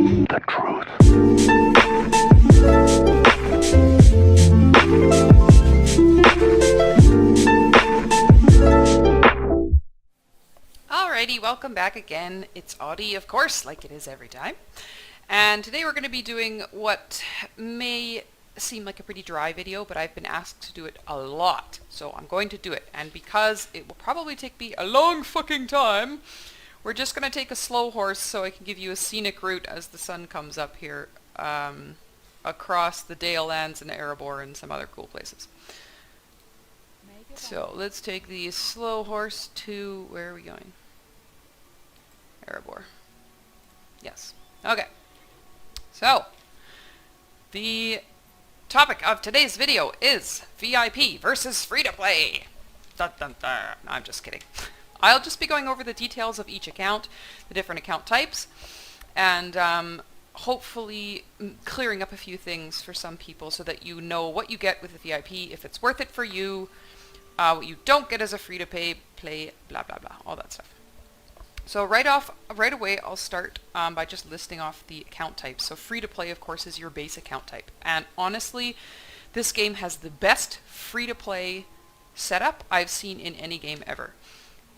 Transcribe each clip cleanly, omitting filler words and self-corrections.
The truth. Alrighty, welcome back again. It's Audie, of course, like it is every time. And today we're going to be doing what may seem like a pretty dry video, but I've been asked to do it a lot, so I'm going to do it. And because it will probably take me a long fucking time, we're just going to take a slow horse so I can give you a scenic route as the sun comes up here across the Dale Lands and Erebor and some other cool places. So let's take the slow horse to, where are we going? Erebor. Yes. Okay. So, the topic of today's video is V.I.P versus free-to-play. Dun, dun, dun. No, I'm just kidding. I'll just be going over the details of each account, the different account types, and hopefully clearing up a few things for some people so that you know what you get with the VIP, if it's worth it for you, what you don't get as a free-to-play, blah, blah, blah, all that stuff. So right away, I'll start by just listing off the account types. So free-to-play, of course, is your base account type. And honestly, this game has the best free-to-play setup I've seen in any game ever.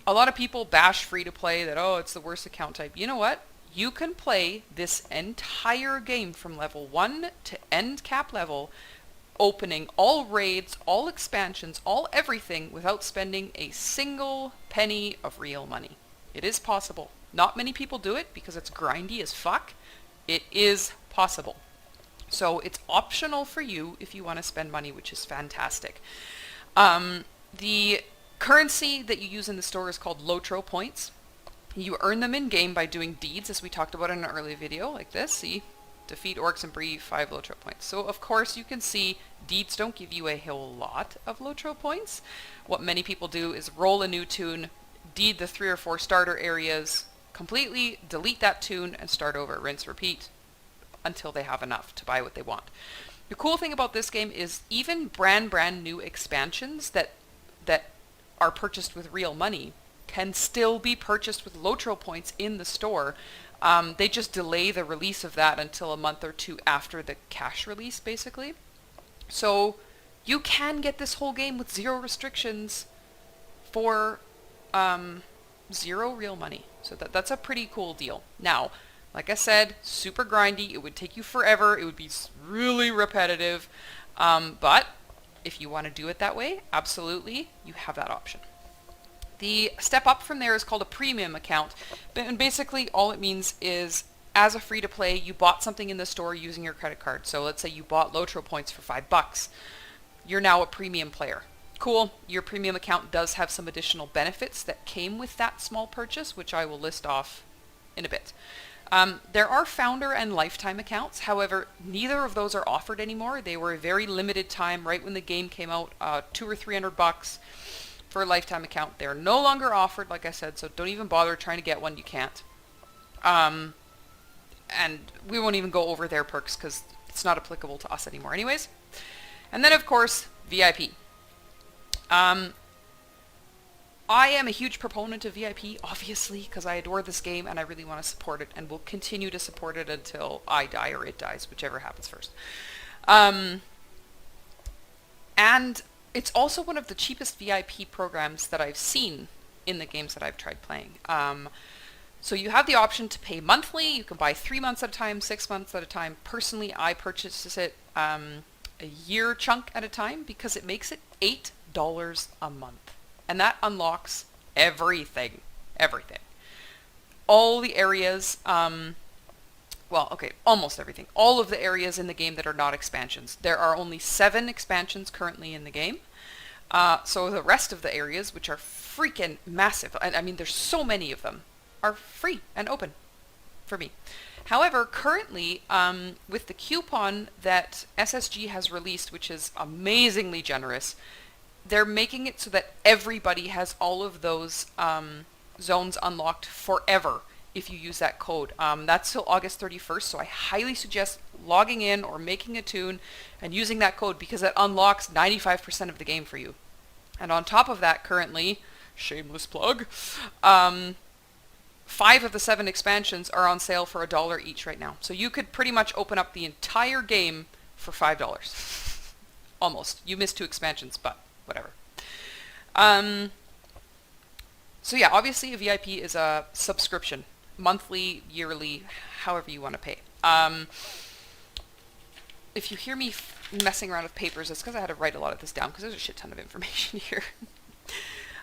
A lot of people bash free-to-play that, oh, it's the worst account type. You know what? You can play this entire game from level 1 to end cap level, opening all raids, all expansions, all everything without spending a single penny of real money. It is possible. Not many people do it because it's grindy as fuck. It is possible. So it's optional for you if you want to spend money, which is fantastic. The currency that you use in the store is called Lotro Points. You earn them in-game by doing deeds, as we talked about in an early video, like this. See? Defeat orcs and breed 5 Lotro points. So of course you can see deeds don't give you a whole lot of Lotro points. What many people do is roll a new tune, deed the 3 or 4 starter areas, completely delete that tune and start over, rinse, repeat until they have enough to buy what they want. The cool thing about this game is even brand new expansions that are purchased with real money can still be purchased with Lotro points in the store. They just delay the release of that until a month or two after the cash release, basically. So you can get this whole game with 0 restrictions for 0 real money. So that's a pretty cool deal. Now, like I said, super grindy. It would take you forever. It would be really repetitive. But if you want to do it that way, absolutely, you have that option. The step up from there is called a premium account, and basically all it means is as a free-to-play, you bought something in the store using your credit card. So let's say you bought Lotro points for $5. You're now a premium player. Cool, your premium account does have some additional benefits that came with that small purchase, which I will list off in a bit. There are founder and lifetime accounts, however, neither of those are offered anymore. They were a very limited time right when the game came out, $200 or $300 for a lifetime account. They're no longer offered, like I said, so don't even bother trying to get one. You can't. And we won't even go over their perks because it's not applicable to us anymore anyways. And then, of course, VIP. I am a huge proponent of VIP, obviously, because I adore this game and I really want to support it and will continue to support it until I die or it dies, whichever happens first. And it's also one of the cheapest VIP programs that I've seen in the games that I've tried playing. So you have the option to pay monthly. You can buy 3 months at a time, 6 months at a time. Personally, I purchase it a year chunk at a time because it makes it $8 a month. And that unlocks everything. Everything. All the areas, well, okay, almost everything. All of the areas in the game that are not expansions. There are only 7 expansions currently in the game. So the rest of the areas, which are freaking massive, I mean, there's so many of them, are free and open for me. However, currently, with the coupon that SSG has released, which is amazingly generous, they're making it so that everybody has all of those zones unlocked forever if you use that code. That's till August 31st, so I highly suggest logging in or making a tune and using that code because it unlocks 95% of the game for you. And on top of that, currently, shameless plug, 5 of the 7 expansions are on sale for $1 each right now. So you could pretty much open up the entire game for $5. Almost. You missed 2 expansions, but whatever. So yeah, obviously a VIP is a subscription. Monthly, yearly, however you want to pay. If you hear me messing around with papers, it's because I had to write a lot of this down because there's a shit ton of information here.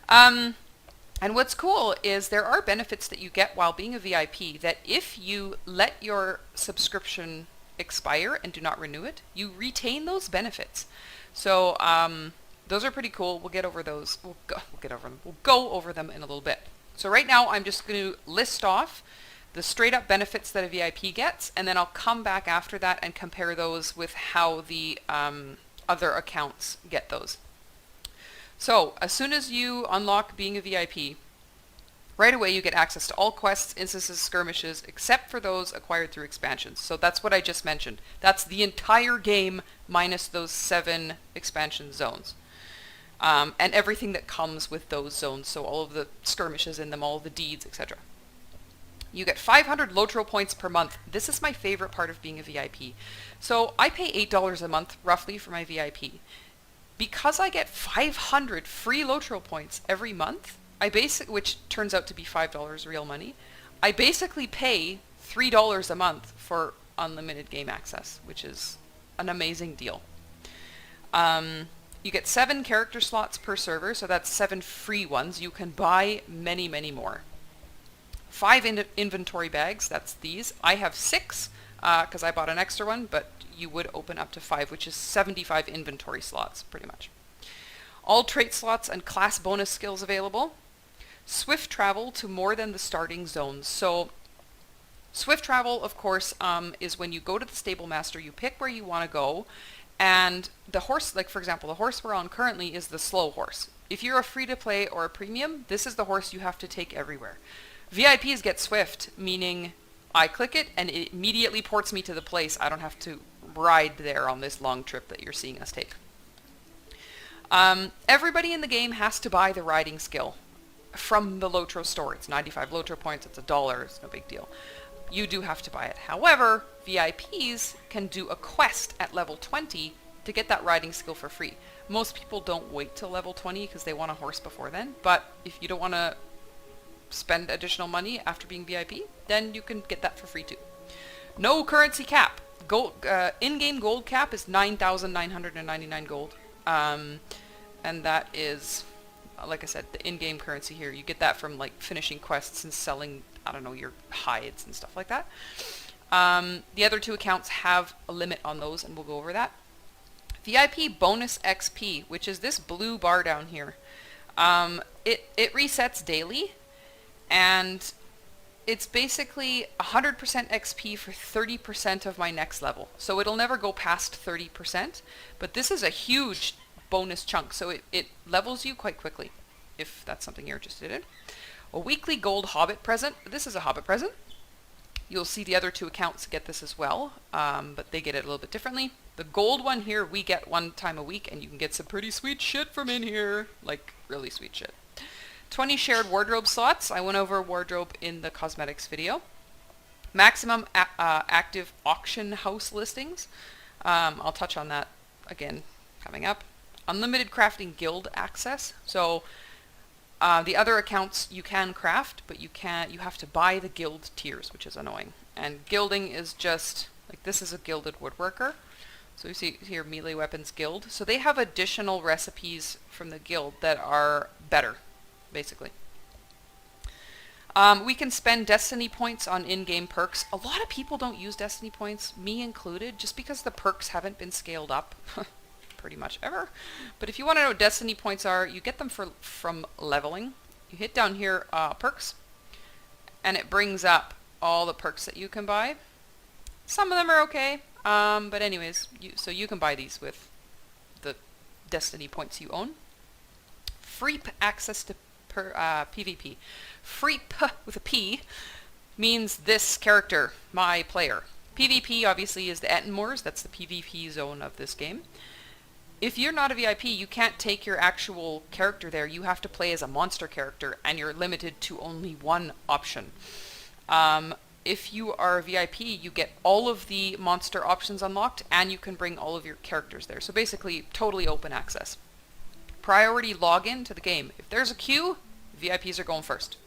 And what's cool is there are benefits that you get while being a VIP that if you let your subscription expire and do not renew it, you retain those benefits. So those are pretty cool. We'll get over those. We'll go over them in a little bit. So right now I'm just going to list off the straight up benefits that a VIP gets, and then I'll come back after that and compare those with how the other accounts get those. So as soon as you unlock being a VIP, right away you get access to all quests, instances, skirmishes, except for those acquired through expansions. So that's what I just mentioned. That's the entire game minus those 7 expansion zones. And everything that comes with those zones, so all of the skirmishes in them, all of the deeds, etc. You get 500 Lotro points per month. This is my favorite part of being a VIP. So I pay $8 a month, roughly, for my VIP. Because I get 500 free Lotro points every month, which turns out to be $5 real money, I basically pay $3 a month for unlimited game access, which is an amazing deal. You get 7 character slots per server, so that's 7 free ones. You can buy many, many more. 5 inventory bags, that's these. I have 6 because I bought an extra one, but you would open up to 5, which is 75 inventory slots, pretty much. All trait slots and class bonus skills available. Swift travel to more than the starting zones. So swift travel, of course, is when you go to the stable master, you pick where you want to go, and the horse, like for example, the horse we're on currently is the slow horse. If you're a free-to-play or a premium, this is the horse you have to take everywhere. VIPs get swift, meaning I click it and it immediately ports me to the place. I don't have to ride there on this long trip that you're seeing us take. Everybody in the game has to buy the riding skill from the Lotro store. It's 95 Lotro points, it's $1, it's no big deal. You do have to buy it. However, VIPs can do a quest at level 20 to get that riding skill for free. Most people don't wait till level 20 because they want a horse before then, but if you don't want to spend additional money after being VIP, then you can get that for free too. No currency cap. In-game gold cap is 9,999 gold. And that is, like I said, the in-game currency here. You get that from like finishing quests and selling, I don't know, your hides and stuff like that. The other 2 accounts have a limit on those, and we'll go over that. VIP bonus XP, which is this blue bar down here. It resets daily, and it's basically 100% XP for 30% of my next level. So it'll never go past 30%, but this is a huge bonus chunk, so it levels you quite quickly, if that's something you're interested in. A weekly gold hobbit present. This is a hobbit present. You'll see the other 2 accounts get this as well, but they get it a little bit differently. The gold one here, we get 1 time a week, and you can get some pretty sweet shit from in here. Like, really sweet shit. 20 shared wardrobe slots. I went over wardrobe in the cosmetics video. Maximum active auction house listings. I'll touch on that again coming up. Unlimited crafting guild access. So the other accounts you can craft, but you have to buy the guild tiers, which is annoying. And guilding is just like, this is a gilded woodworker. So you see here, melee weapons guild. So they have additional recipes from the guild that are better, basically. We can spend destiny points on in-game perks. A lot of people don't use destiny points, me included, just because the perks haven't been scaled up pretty much ever. But if you want to know what destiny points are, you get them from leveling. You hit down here, perks, and it brings up all the perks that you can buy. Some of them are okay, but anyways, so you can buy these with the destiny points you own. Free access to PvP. Free with a P means this character, my player. PvP obviously is the Ettenmoors, that's the PvP zone of this game. if you're not a VIP, you can't take your actual character there. You have to play as a monster character, and you're limited to only one option. If you are a VIP, you get all of the monster options unlocked, and you can bring all of your characters there. So basically, totally open access. Priority login to the game. If there's a queue, VIPs are going first.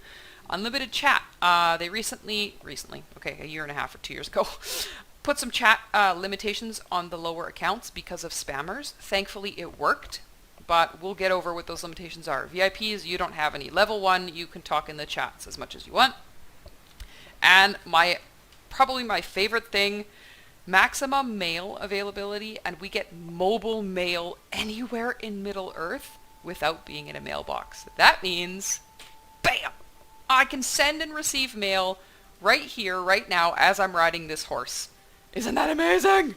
Unlimited chat. They recently, okay, a year and a half or 2 years ago, put some chat limitations on the lower accounts because of spammers. Thankfully, it worked, but we'll get over what those limitations are. VIPs, you don't have any. Level 1, you can talk in the chats as much as you want. And probably my favorite thing, maximum mail availability, and we get mobile mail anywhere in Middle-earth without being in a mailbox. That means, bam! I can send and receive mail right here, right now, as I'm riding this horse. Isn't that amazing?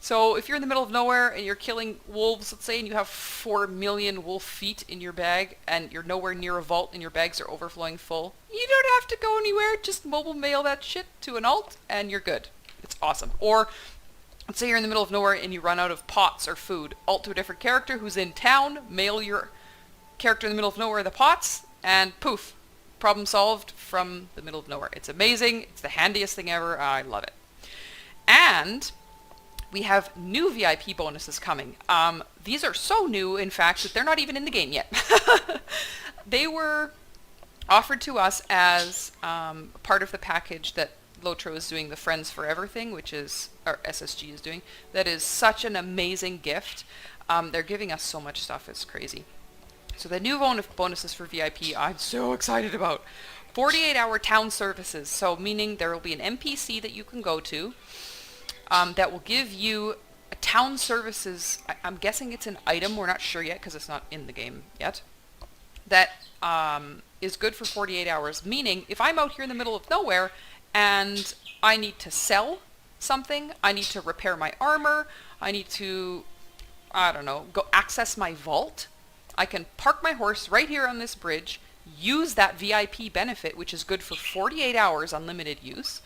So if you're in the middle of nowhere and you're killing wolves, let's say, and you have 4 million wolf feet in your bag, and you're nowhere near a vault and your bags are overflowing full, you don't have to go anywhere. Just mobile mail that shit to an alt and you're good. It's awesome. Or let's say you're in the middle of nowhere and you run out of pots or food. Alt to a different character who's in town, mail your character in the middle of nowhere the pots, and poof, problem solved from the middle of nowhere. It's amazing. It's the handiest thing ever. I love it. And we have new VIP bonuses coming. These are so new, in fact, that they're not even in the game yet. They were offered to us as part of the package that Lotro is doing, the Friends Forever thing, which is, or SSG is doing. That is such an amazing gift. They're giving us so much stuff, it's crazy. So the new bonuses for VIP, I'm so excited about. 48-hour town services, so meaning there will be an NPC that you can go to that will give you a town services. I'm guessing it's an item, we're not sure yet because it's not in the game yet, that is good for 48 hours, meaning if I'm out here in the middle of nowhere and I need to sell something, I need to repair my armor, I need to, I don't know, go access my vault, I can park my horse right here on this bridge, use that VIP benefit, which is good for 48 hours unlimited use,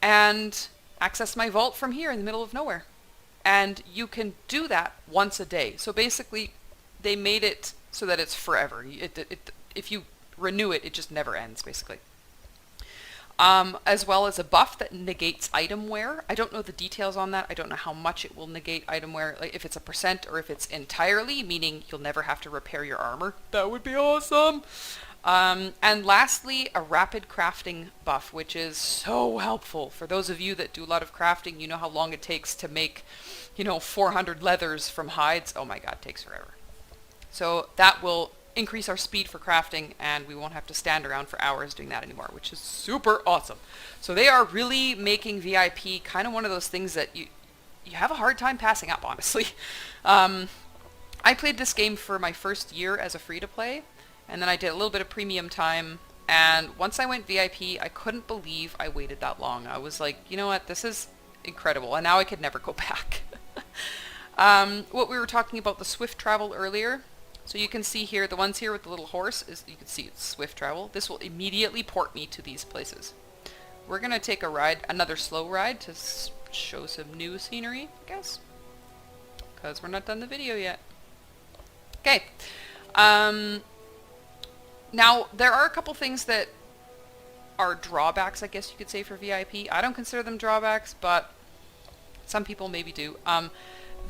and access my vault from here in the middle of nowhere. And you can do that once a day. So basically, they made it so that it's forever. If you renew it, it just never ends, basically. As well as a buff that negates item wear. I don't know the details on that. I don't know how much it will negate item wear, like if it's a % or if it's entirely, meaning you'll never have to repair your armor. That would be awesome. And lastly, a rapid crafting buff, which is so helpful. For those of you that do a lot of crafting, you know how long it takes to make, 400 leathers from hides. Oh my god, it takes forever. So that will increase our speed for crafting, and we won't have to stand around for hours doing that anymore, which is super awesome. So they are really making VIP kind of one of those things that you have a hard time passing up, honestly. I played this game for my first year as a free-to-play, and then I did a little bit of premium time, and once I went VIP, I couldn't believe I waited that long. I was like, you know what, this is incredible, and now I could never go back. What we were talking about, the swift travel earlier, so you can see here, the ones here with the little horse, you can see it's swift travel. This will immediately port me to these places. We're going to take a ride, another slow ride, to show some new scenery, I guess, because we're not done the video yet. Okay. Now, there are a couple things that are drawbacks, I guess you could say, for VIP. I don't consider them drawbacks, but some people maybe do.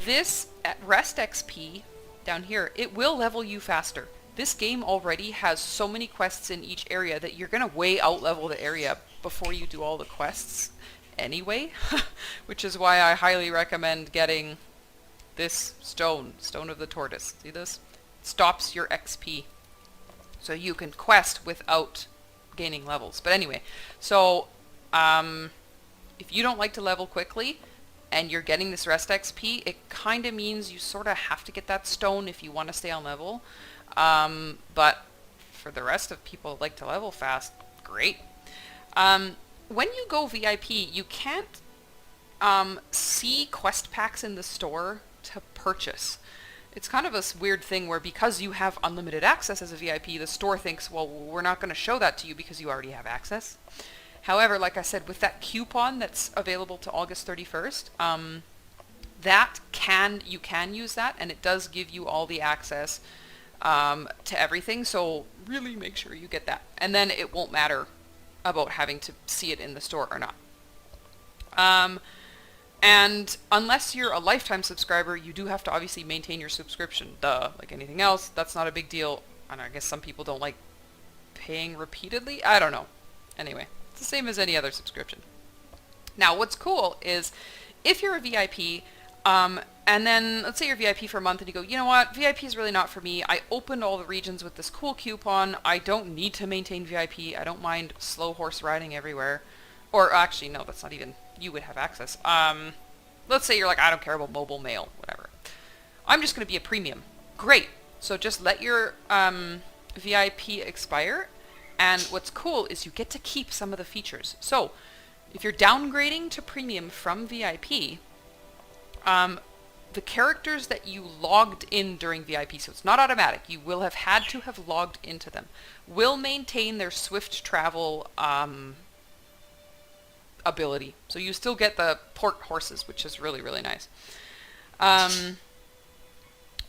This rest XP down here, it will level you faster. This game already has so many quests in each area that you're going to way out-level the area before you do all the quests anyway, which is why I highly recommend getting this stone of the tortoise. See this? It stops your XP. So you can quest without gaining levels. But anyway, so if you don't like to level quickly and you're getting this rest XP, it kind of means you sort of have to get that stone if you want to stay on level. But for the rest of people that like to level fast, great. When you go VIP, you can't see quest packs in the store to purchase. It's kind of a weird thing where because you have unlimited access as a VIP, the store thinks, well, we're not going to show that to you because you already have access. However, like I said, with that coupon that's available to August 31st, you can use that, and it does give you all the access to everything. So really make sure you get that, and then it won't matter about having to see it in the store or not. And unless you're a lifetime subscriber, you do have to obviously maintain your subscription. Duh, like anything else, that's not a big deal. And I guess some people don't like paying repeatedly. I don't know. Anyway, it's the same as any other subscription. Now, what's cool is if you're a VIP, and then let's say you're VIP for a month and you go, you know what, VIP is really not for me. I opened all the regions with this cool coupon. I don't need to maintain VIP. I don't mind slow horse riding everywhere. Or actually, no, that's not even, you would have access. Let's say you're like, I don't care about mobile mail, whatever. I'm just going to be a premium. Great. So just let your VIP expire. And what's cool is you get to keep some of the features. So if you're downgrading to premium from VIP, the characters that you logged in during VIP, so it's not automatic, you will have had to have logged into them, will maintain their swift travel ability. So you still get the port horses, which is really, really nice.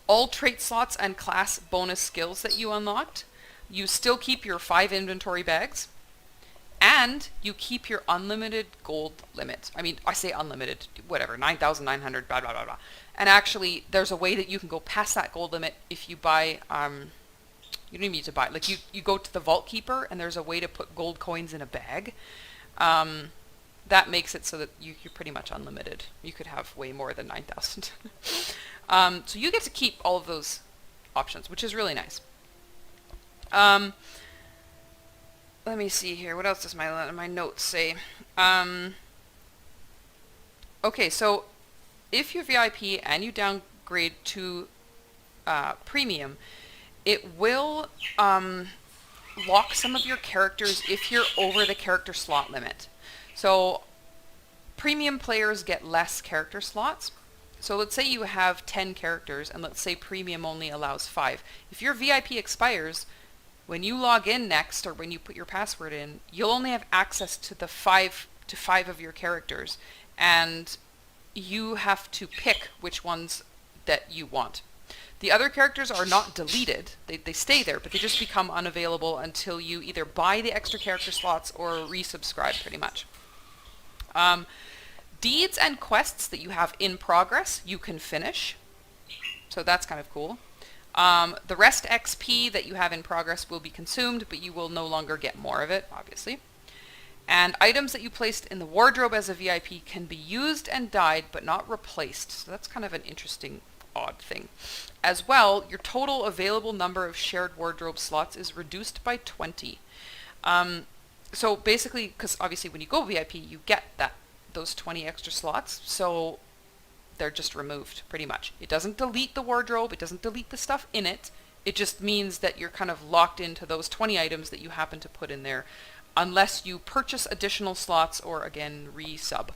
All trait slots and class bonus skills that you unlocked, you still keep your 5 inventory bags, and you keep your unlimited gold limit. I mean, I say unlimited, whatever, 9,900, blah, blah, blah, blah. And actually, there's a way that you can go past that gold limit if you buy, you don't even need to buy, like you go to the Vault Keeper, and there's a way to put gold coins in a bag. That makes it so that you're pretty much unlimited. You could have way more than 9,000. So you get to keep all of those options, which is really nice. Let me see here. What else does my notes say? Okay, so if you're VIP and you downgrade to premium, it will lock some of your characters if you're over the character slot limit. So premium players get less character slots. So let's say you have 10 characters, and let's say premium only allows 5. If your VIP expires, when you log in next, or when you put your password in, you'll only have access to the 5 of your characters, and you have to pick which ones that you want. The other characters are not deleted. They stay there, but they just become unavailable until you either buy the extra character slots or resubscribe, pretty much. Deeds and quests that you have in progress, you can finish. So that's kind of cool. The rest XP that you have in progress will be consumed, but you will no longer get more of it, obviously. And items that you placed in the wardrobe as a VIP can be used and dyed, but not replaced. So that's kind of an interesting, odd thing. As well, your total available number of shared wardrobe slots is reduced by 20. So basically, because obviously when you go VIP, you get those 20 extra slots, so they're just removed, pretty much. It doesn't delete the wardrobe, it doesn't delete the stuff in it, it just means that you're kind of locked into those 20 items that you happen to put in there, unless you purchase additional slots or, again, resub.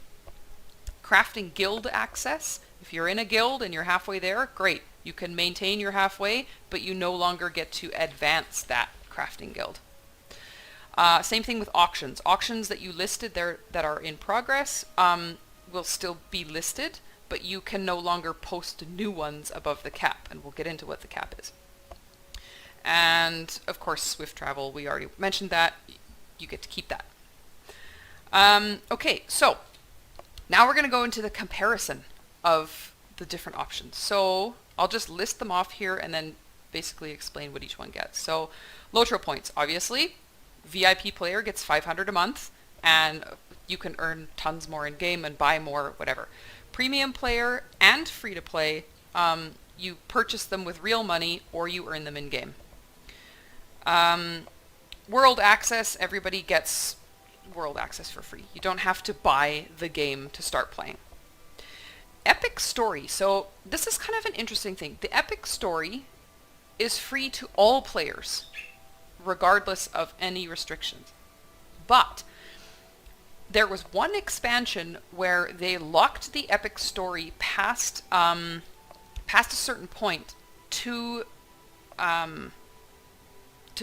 Crafting guild access. If you're in a guild and you're halfway there, great. You can maintain your halfway, but you no longer get to advance that crafting guild. Same thing with auctions. Auctions that you listed there that are in progress will still be listed, but you can no longer post new ones above the cap, and we'll get into what the cap is. And of course, swift travel, we already mentioned that. You get to keep that. Okay, so now we're going to go into the comparison of the different options. So I'll just list them off here and then basically explain what each one gets. So Lotro Points, obviously. VIP player gets 500 a month, and you can earn tons more in game and buy more, whatever. Premium player and free to play, you purchase them with real money or you earn them in game. World access, everybody gets world access for free. You don't have to buy the game to start playing. Epic Story. So this is kind of an interesting thing. The Epic Story is free to all players, regardless of any restrictions. But there was one expansion where they locked the Epic Story past a certain point to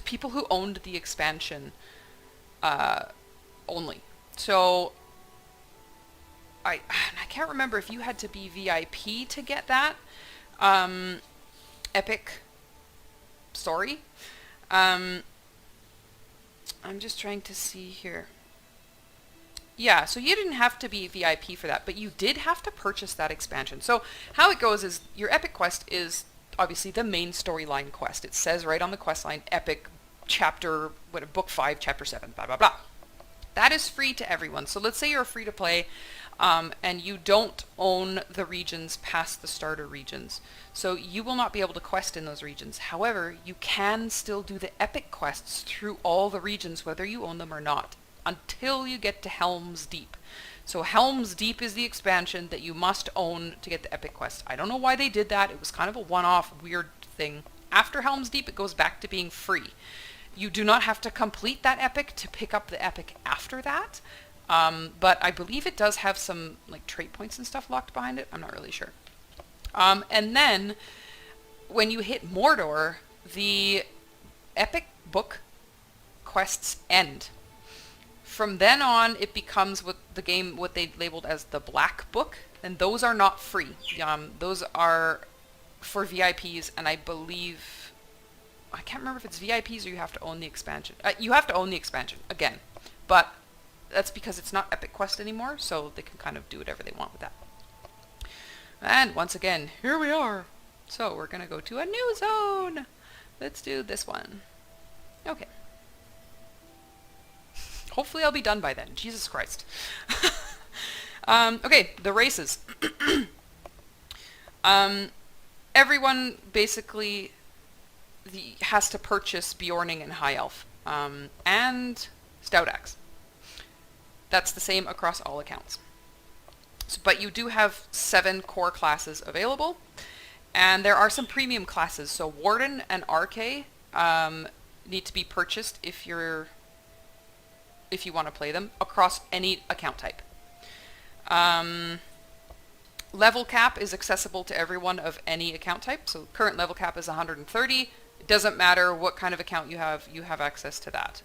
people who owned the expansion only. So I can't remember if you had to be VIP to get that epic story. I'm just trying to see here. Yeah, so you didn't have to be VIP for that, but you did have to purchase that expansion. So how it goes is your epic quest is obviously the main storyline quest. It says right on the quest line, epic chapter, book 5, chapter 7, blah, blah, blah. That is free to everyone. So let's say you're free to play and you don't own the regions past the starter regions. So you will not be able to quest in those regions. However, you can still do the epic quests through all the regions, whether you own them or not, until you get to Helm's Deep. So Helm's Deep is the expansion that you must own to get the epic quest. I don't know why they did that. It was kind of a one-off weird thing. After Helm's Deep, it goes back to being free. You do not have to complete that epic to pick up the epic after that. But I believe it does have some like trait points and stuff locked behind it. I'm not really sure. And then when you hit Mordor, the epic book quests end. From then on, it becomes what they labeled as the Black Book, and those are not free. Those are for VIPs, and I believe, I can't remember if it's VIPs or you have to own the expansion. You have to own the expansion, again, but that's because it's not Epic Quest anymore, so they can kind of do whatever they want with that. And once again, here we are. So we're going to go to a new zone. Let's do this one. Okay. Hopefully I'll be done by then. Jesus Christ. Okay, the races. Everyone basically has to purchase Bjorning and High Elf. And Stout Axe. That's the same across all accounts. So, but you do have 7 core classes available. And there are some premium classes. So Warden and RK need to be purchased if you want to play them across any account type. Level cap is accessible to everyone of any account type. So current level cap is 130. It doesn't matter what kind of account you have access to that.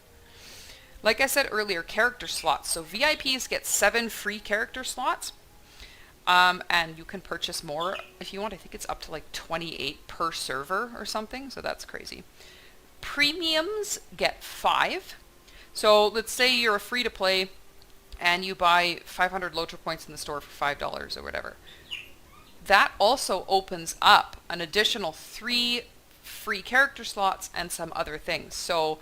Like I said earlier, character slots. So VIPs get 7 free character slots. And you can purchase more if you want. I think it's up to like 28 per server or something. So that's crazy. Premiums get 5. So let's say you're a free-to-play and you buy 500 Lotro Points in the store for $5 or whatever. That also opens up an additional 3 free character slots and some other things. So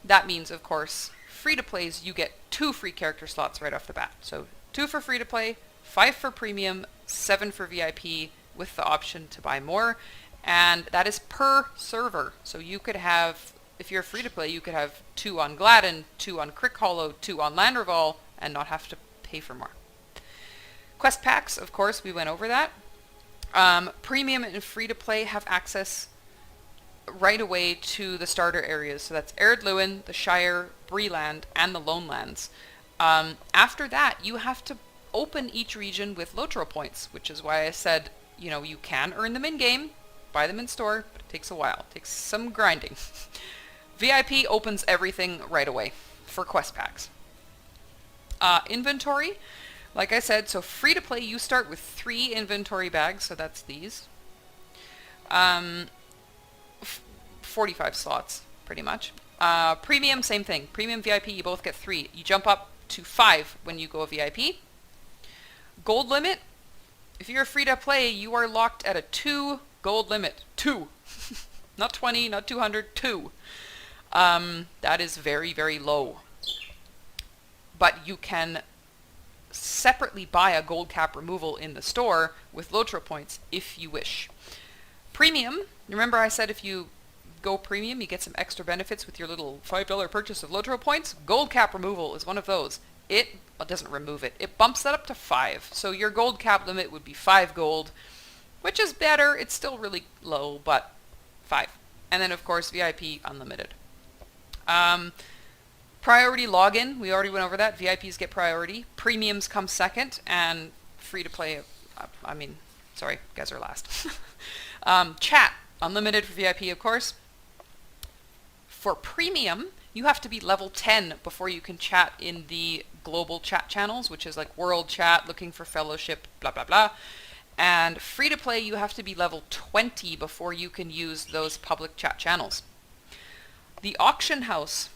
that means, of course, free-to-plays, you get 2 free character slots right off the bat. So 2 for free-to-play, 5 for premium, 7 for VIP with the option to buy more. And that is per server. So you could have, if you're free to play, you could have 2 on Gladden, 2 on Crick Hollow, 2 on Landreval, and not have to pay for more. Quest packs, of course, we went over that. Premium and free to play have access right away to the starter areas. So that's Ered Luin, the Shire, Breeland, and the Lone Lands. After that, you have to open each region with Lotro Points, which is why I said, you know, you can earn them in-game, buy them in store, but it takes a while. It takes some grinding. VIP opens everything right away for quest packs. Inventory, like I said, so free to play, you start with 3 inventory bags, so that's these. 45 slots, pretty much. Premium, same thing. Premium, VIP, you both get 3. You jump up to 5 when you go VIP. Gold limit, if you're free to play, you are locked at a 2 gold limit. 2. Not 20, not 200, 2. That is very, very low. But you can separately buy a gold cap removal in the store with Lotro Points if you wish. Premium, remember I said if you go premium, you get some extra benefits with your little $5 purchase of Lotro Points. Gold cap removal is one of those. It doesn't remove it. It bumps that up to 5. So your gold cap limit would be 5 gold, which is better. It's still really low, but 5. And then, of course, VIP unlimited. Priority login, we already went over that. VIPs get priority. Premiums come second, and free to play, sorry, you guys are last. Chat, unlimited for VIP, of course. For premium, you have to be level 10 before you can chat in the global chat channels, which is like world chat, looking for fellowship, blah, blah, blah. And free to play, you have to be level 20 before you can use those public chat channels. The auction house,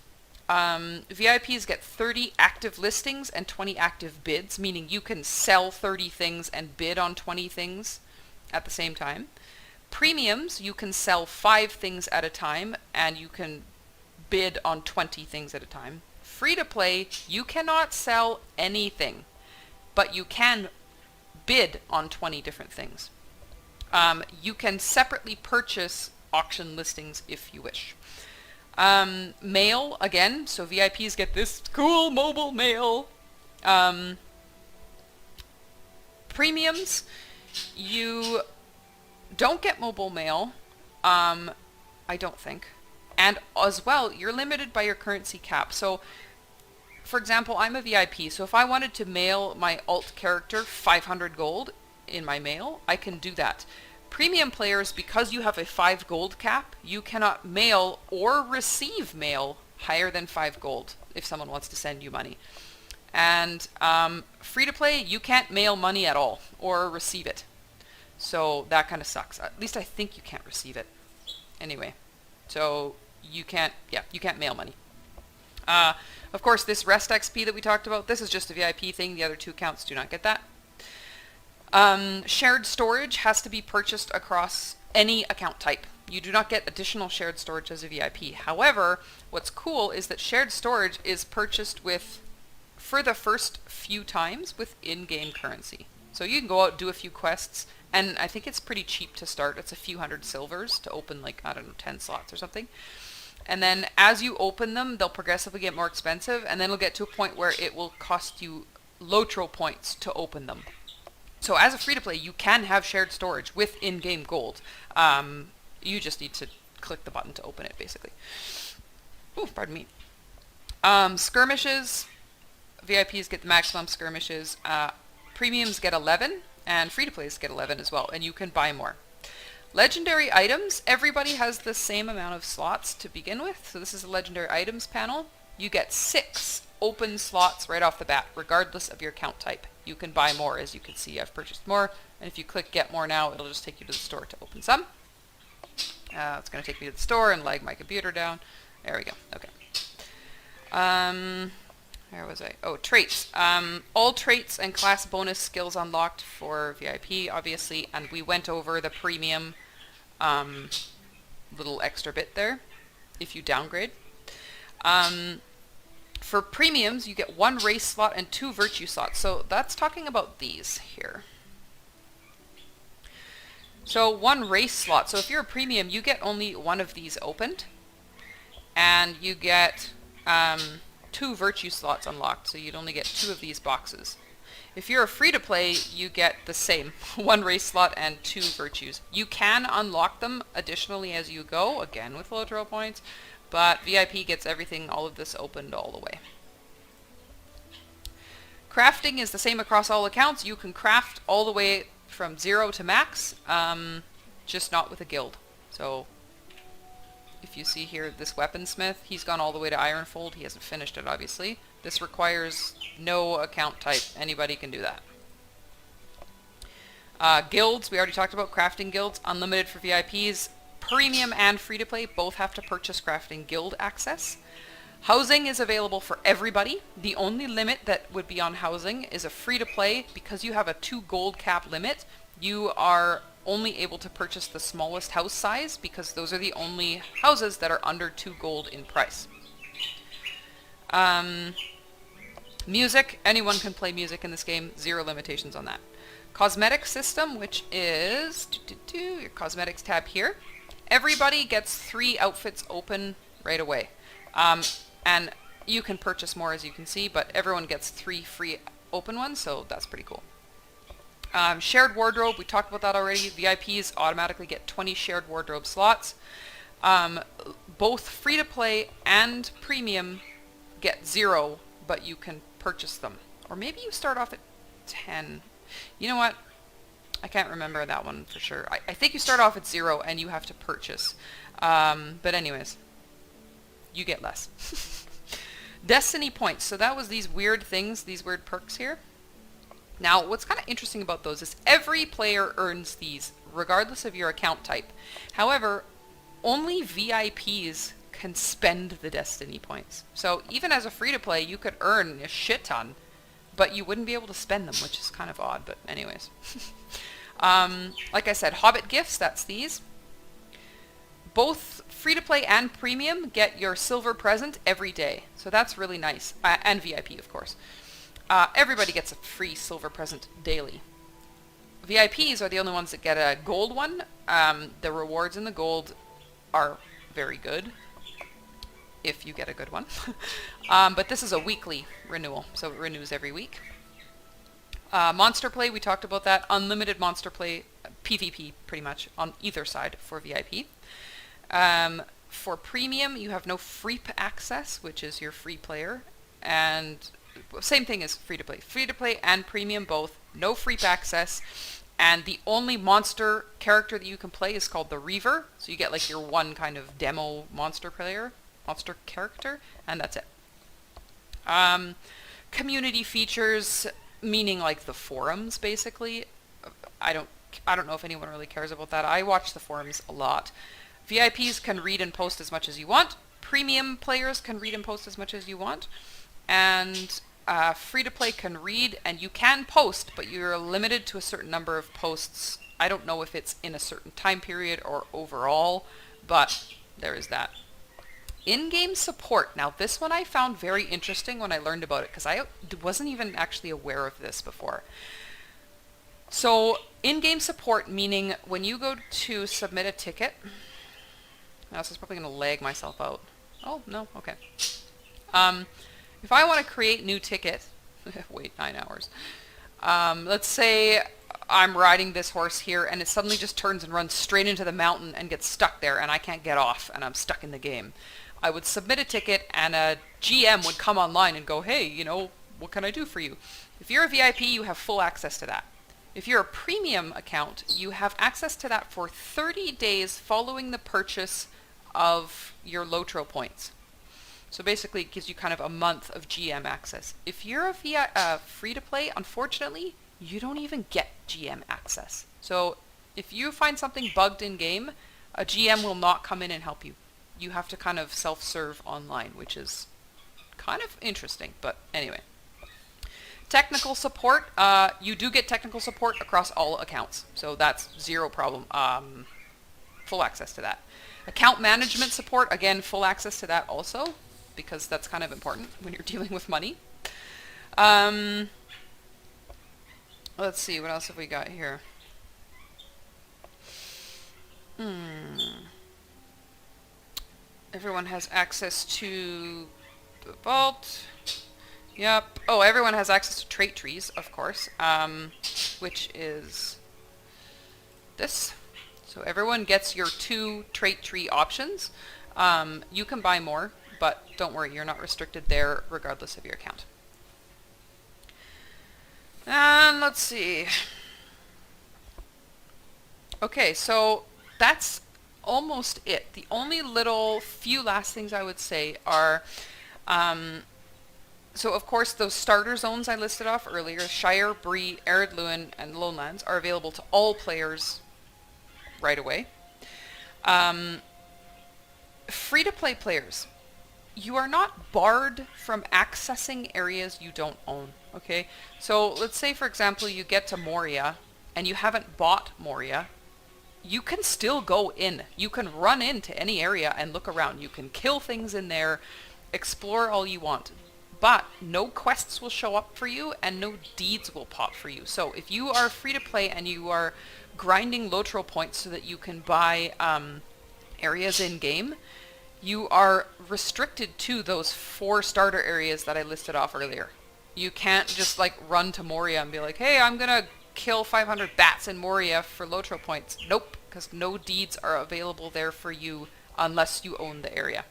VIPs get 30 active listings and 20 active bids, meaning you can sell 30 things and bid on 20 things at the same time. Premiums, you can sell 5 things at a time and you can bid on 20 things at a time. Free to play, you cannot sell anything, but you can bid on 20 different things. You can separately purchase auction listings if you wish. Mail, again, so VIPs get this cool mobile mail. Premiums, you don't get mobile mail, I don't think. And as well, you're limited by your currency cap. So, for example, I'm a VIP, so if I wanted to mail my alt character 500 gold in my mail, I can do that. Premium players, because you have a 5 gold cap, you cannot mail or receive mail higher than 5 gold if someone wants to send you money. And free to play, you can't mail money at all or receive it. So that kind of sucks. At least I think you can't receive it. Anyway, so you can't mail money. Of course, this rest XP that we talked about, this is just a VIP thing. The other 2 accounts do not get that. Shared storage has to be purchased across any account type. You do not get additional shared storage as a VIP. However, what's cool is that shared storage is purchased for the first few times with in-game currency. So you can go out and do a few quests, and I think it's pretty cheap to start. It's a few hundred silvers to open, like, I don't know, 10 slots or something. And then as you open them, they'll progressively get more expensive, and then it'll get to a point where it will cost you Lotro Points to open them. So as a free-to-play, you can have shared storage with in-game gold. You just need to click the button to open it, basically. Ooh, pardon me. Skirmishes. VIPs get the maximum skirmishes. Premiums get 11, and free-to-plays get 11 as well, and you can buy more. Legendary items, everybody has the same amount of slots to begin with. So this is a legendary items panel. You get 6 open slots right off the bat, regardless of your account type. You can buy more, as you can see. I've purchased more, and if you click get more now, it'll just take you to the store to open some. It's going to take me to the store and lag my computer down. There we go. Okay. Where was I? Oh, traits. All traits and class bonus skills unlocked for VIP, obviously, and we went over the premium little extra bit there if you downgrade. For premiums, you get 1 race slot and 2 virtue slots. So that's talking about these here. So 1 race slot. So if you're a premium, you get only 1 of these opened. And you get 2 virtue slots unlocked. So you'd only get 2 of these boxes. If you're a free-to-play, you get the same. 1 race slot and 2 virtues. You can unlock them additionally as you go, again with Lotro Points. But VIP gets everything, all of this opened all the way. Crafting is the same across all accounts. You can craft all the way from 0 to max, just not with a guild. So if you see here this weaponsmith, he's gone all the way to Ironfold. He hasn't finished it, obviously. This requires no account type. Anybody can do that. Guilds, we already talked about crafting guilds. Unlimited for VIPs. Premium and free-to-play both have to purchase crafting guild access. Housing is available for everybody. The only limit that would be on housing is a free-to-play. Because you have a 2 gold cap limit, you are only able to purchase the smallest house size because those are the only houses that are under 2 gold in price. Music, anyone can play music in this game, 0 limitations on that. Cosmetic system, which is your cosmetics tab here. Everybody gets 3 outfits open right away. And you can purchase more, as you can see, but everyone gets 3 free open ones, so that's pretty cool. Shared wardrobe, we talked about that already. VIPs automatically get 20 shared wardrobe slots. Both free-to-play and premium get 0, but you can purchase them. Or maybe you start off at 10. You know what? I can't remember that one for sure. I think you start off at 0 and you have to purchase. But anyways, you get less. Destiny points. So that was these weird things, these weird perks here. Now, what's kind of interesting about those is every player earns these, regardless of your account type. However, only VIPs can spend the Destiny points. So even as a free-to-play, you could earn a shit ton, but you wouldn't be able to spend them, which is kind of odd, but anyways. Like I said, Hobbit gifts, that's these. Both free-to-play and premium get your silver present every day. So that's really nice. And VIP, of course. Everybody gets a free silver present daily. VIPs are the only ones that get a gold one. The rewards in the gold are very good, if you get a good one. But this is a weekly renewal, so it renews every week. Monster play, we talked about that. Unlimited monster play, PvP pretty much, on either side for VIP. For premium, you have no FREEP access, which is your free player. And same thing as free-to-play. Free-to-play and premium both, no FREEP access. And the only monster character that you can play is called the Reaver. So you get like your one kind of demo monster character, and that's it. Community features, meaning like the forums, basically. I don't know if anyone really cares about that. I watch the forums a lot. VIPs can read and post as much as you want. Premium players can read and post as much as you want. And free-to-play can read, and you can post, but you're limited to a certain number of posts. I don't know if it's in a certain time period or overall, but there is that. In-game support. Now, this one I found very interesting when I learned about it, because I wasn't even actually aware of this before. So, in-game support, meaning when you go to submit a ticket... Now, this is probably going to lag myself out. Oh, no? Okay. If I want to create new ticket... wait 9 hours. Let's say I'm riding this horse here, and it suddenly just turns and runs straight into the mountain and gets stuck there, and I can't get off, and I'm stuck in the game. I would submit a ticket, and a GM would come online and go, hey, you know, what can I do for you? If you're a VIP, you have full access to that. If you're a premium account, you have access to that for 30 days following the purchase of your Lotro points. So basically, it gives you kind of a month of GM access. If you're a free-to-play, unfortunately, you don't even get GM access. So if you find something bugged in-game, a GM will not come in and help you. You have to kind of self-serve online, which is kind of interesting, but anyway. Technical support, you do get technical support across all accounts, so that's zero problem. Full access to that. Account management support, again, full access to that also, because that's kind of important when you're dealing with money. Let's see, what else have we got here? Everyone has access to the vault. Yep. Oh, everyone has access to trait trees, of course, which is this. So everyone gets your 2 trait tree options. You can buy more, but don't worry, you're not restricted there regardless of your account. And let's see. Okay, so that's almost it. The only few last things I would say are, so of course those starter zones I listed off earlier, Shire, Bree, Arid Luin, and Lowlands, are available to all players right away. Free-to-play players, you are not barred from accessing areas you don't own, okay? So let's say, for example, you get to Moria and you haven't bought Moria. You can still go in. You can run into any area and look around. You can kill things in there, explore all you want. But no quests will show up for you and no deeds will pop for you. So if you are free to play and you are grinding Lotro points so that you can buy areas in-game, you are restricted to those 4 starter areas that I listed off earlier. You can't just like run to Moria and be like, hey, I'm gonna kill 500 bats in Moria for Lotro points. Nope, because no deeds are available there for you unless you own the area.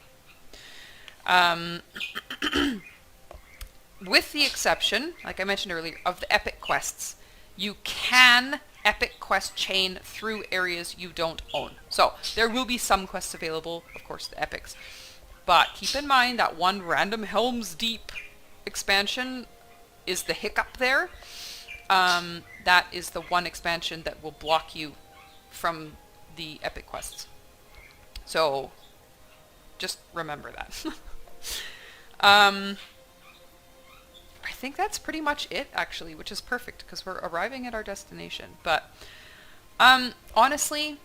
With the exception, like I mentioned earlier, of the epic quests. You can epic quest chain through areas you don't own. So there will be some quests available, of course the epics. but keep in mind that one Random Helms Deep expansion is the hiccup there. That is the one expansion that will block you from the epic quests. So just remember that. I think that's pretty much it, actually, which is perfect because we're arriving at our destination. But honestly,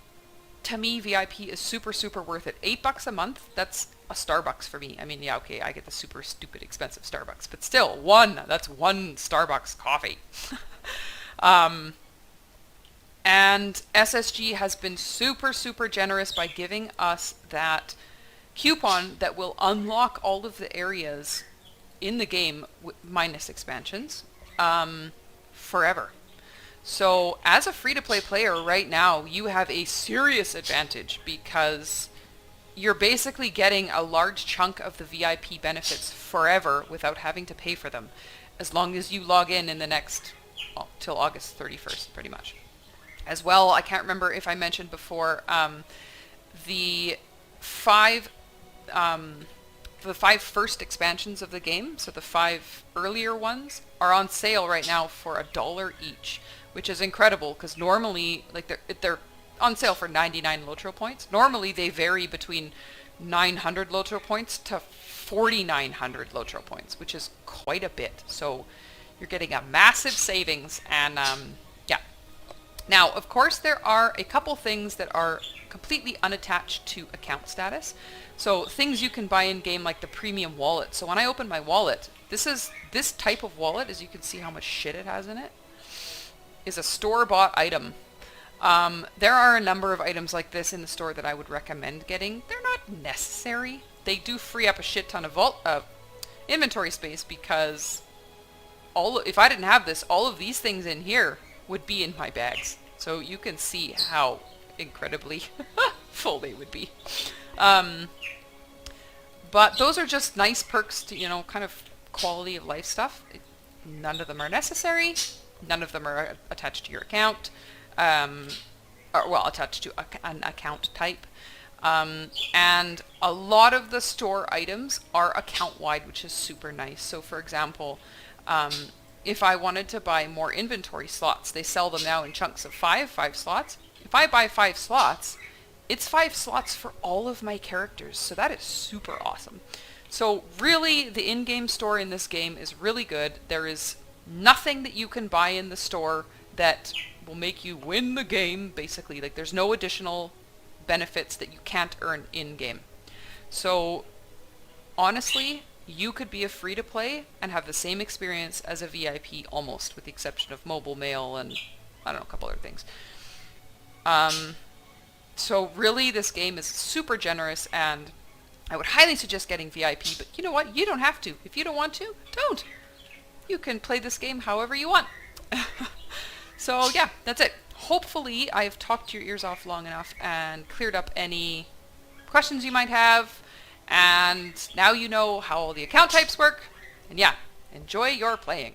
to me, VIP is super, super worth it. $8 a month, that's a Starbucks for me. I mean, yeah, okay, I get the super stupid expensive Starbucks, but still, that's one Starbucks coffee. And SSG has been super, super generous by giving us that coupon that will unlock all of the areas in the game, minus expansions, forever. So as a free-to-play player right now, you have a serious advantage because you're basically getting a large chunk of the VIP benefits forever without having to pay for them, as long as you log in the next, well, till August 31st, pretty much. As well, I can't remember if I mentioned before, the five first expansions of the game, so the 5 earlier ones, are on sale right now for $1 each, which is incredible because normally, like, they're on sale for 99 Lotro points. Normally they vary between 900 Lotro points to 4,900 Lotro points, which is quite a bit. So you're getting a massive savings, and yeah. Now, of course, there are a couple things that are completely unattached to account status. So things you can buy in game, like the premium wallet. So when I open my wallet, this type of wallet, as you can see how much shit it has in it, is a store-bought item. There are a number of items like this in the store that I would recommend getting. They're not necessary. They do free up a shit ton of inventory space because if I didn't have this, all of these things in here would be in my bags. So you can see how incredibly full they would be. But those are just nice perks to, you know, kind of quality of life stuff. None of them are necessary. None of them are attached to your account. Attached to an account type. And a lot of the store items are account-wide, which is super nice. So for example, if I wanted to buy more inventory slots, they sell them now in chunks of 5 slots. If I buy 5 slots, it's 5 slots for all of my characters. So that is super awesome. So really, the in-game store in this game is really good. There is nothing that you can buy in the store that will make you win the game, basically. Like, there's no additional benefits that you can't earn in-game. So honestly, you could be a free-to-play and have the same experience as a VIP almost, with the exception of mobile mail and, I don't know, a couple other things. So really, this game is super generous, and I would highly suggest getting VIP, but you know what? You don't have to. If you don't want to, don't. You can play this game however you want. So yeah, that's it. Hopefully I've talked your ears off long enough and cleared up any questions you might have, and now you know how all the account types work, and yeah, enjoy your playing.